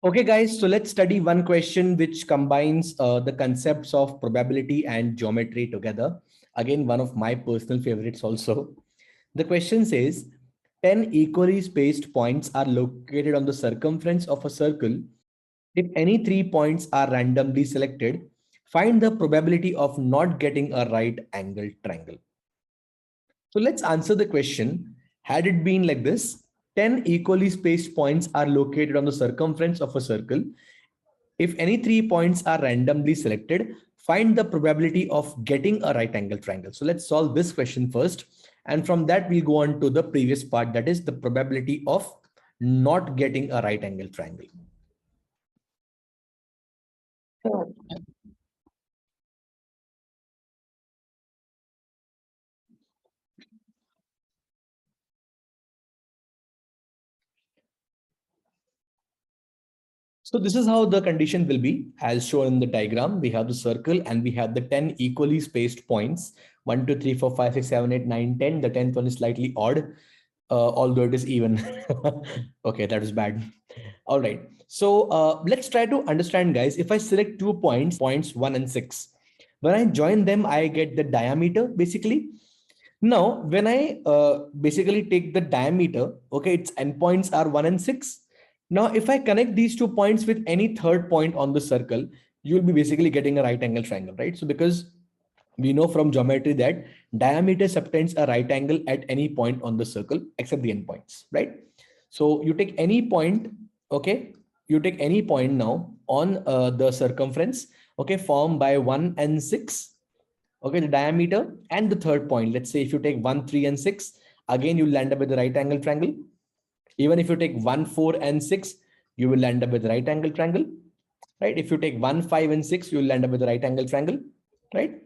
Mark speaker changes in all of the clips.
Speaker 1: Okay, guys, so let's study one question which combines the concepts of probability and geometry together. Again, one of my personal favorites also. The question says, 10 equally spaced points are located on the circumference of a circle. If any 3 points are randomly selected, find the probability of not getting a right angled triangle. So let's answer the question. Had it been like this, 10 equally spaced points are located on the circumference of a circle. If any 3 points are randomly selected, find the probability of getting a right angle triangle. So let's solve this question first. And from that, we'll go on to the previous part, that is the probability of not getting a right angle triangle. So this is how the condition will be as shown in the diagram. We have the circle and we have the 10 equally spaced points. 1, 2, 3, 4, 5, 6, 7, 8, 9, 10. The 10th one is slightly odd, although it is even. Okay, that was bad. All right. So let's try to understand, guys. If I select 2 points, points 1 and 6, when I join them, I get the diameter basically. Now, when I basically take the diameter, okay, its endpoints are 1 and 6. Now, if I connect these 2 points with any third point on the circle, you'll be basically getting a right angle triangle, right? So because we know from geometry that diameter subtends a right angle at any point on the circle except the endpoints, right? So you take any point, okay? You take any point now on the circumference, okay, formed by 1 and 6, okay, the diameter, and the third point. Let's say if you take 1, 3, and 6, again, you'll land up with the right angle triangle. Even if you take 1, 4, and 6, you will end up with the right angle triangle, right? If you take 1, 5, and 6, you'll end up with the right angle triangle, right?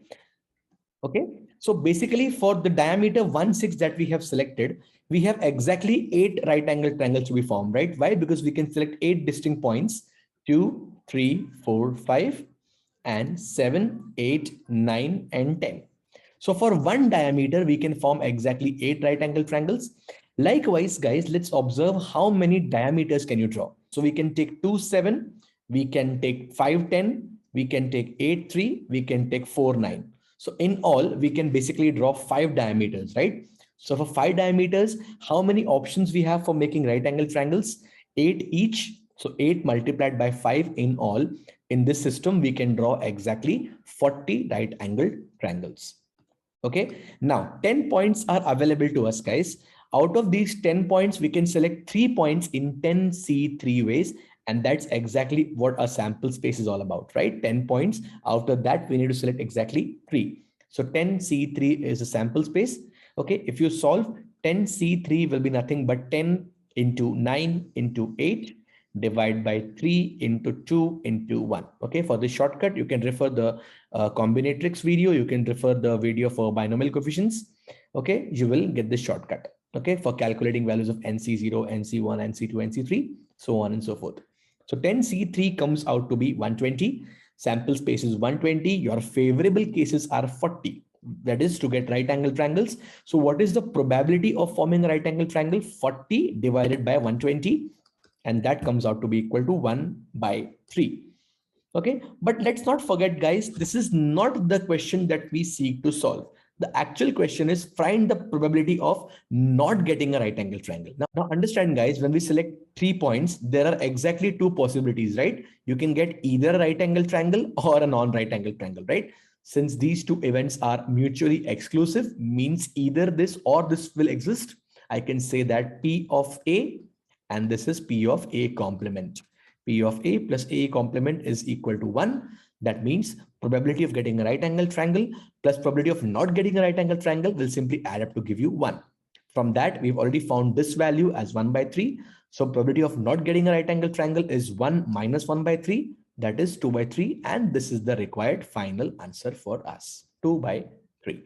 Speaker 1: Okay. So basically for the diameter 1, 6 that we have selected, we have exactly 8 right angle triangles to be formed, right? Why? Because we can select 8 distinct points, 2, 3, 4, 5, and 7, 8, 9, and 10. So for one diameter, we can form exactly 8 right angle triangles. Likewise, guys, let's observe how many diameters can you draw. So we can take 2, 7, we can take 5, 10, we can take 8, 3, we can take 4, 9. So in all, we can basically draw 5 diameters, right? So for 5 diameters, how many options we have for making right angle triangles? 8 each. So 8 multiplied by 5 in all. In this system, we can draw exactly 40 right angled triangles. Okay, now 10 points are available to us, guys. Out of these 10 points, we can select 3 points in 10C3 ways. And that's exactly what a sample space is all about, right? 10 points. Out of that, we need to select exactly 3. So 10C3 is a sample space. Okay, if you solve, 10C3 will be nothing but 10 into 9 into 8 divide by 3 into 2 into 1. Okay, for this shortcut, you can refer the combinatrix video. You can refer the video for binomial coefficients. Okay, you will get this shortcut. Okay, for calculating values of NC0, NC1, NC2, NC3, so on and so forth. So 10C3 comes out to be 120. Sample space is 120. Your favorable cases are 40. That is to get right angle triangles. So what is the probability of forming a right angle triangle? 40 divided by 120. And that comes out to be equal to 1 by 3. Okay, but let's not forget, guys, this is not the question that we seek to solve. The actual question is find the probability of not getting a right angle triangle. Now understand, guys, when we select 3 points, there are exactly 2 possibilities, right? You can get either a right angle triangle or a non-right angle triangle, right? Since these 2 events are mutually exclusive, means either this or this will exist. I can say that P of A, and this is P of A complement. P of A plus A complement is equal to 1. That means probability of getting a right angle triangle plus probability of not getting a right angle triangle will simply add up to give you 1. From that, we've already found this value as 1 by 3. So probability of not getting a right angle triangle is 1 minus 1 by 3. That is 2 by 3. And this is the required final answer for us, 2 by 3.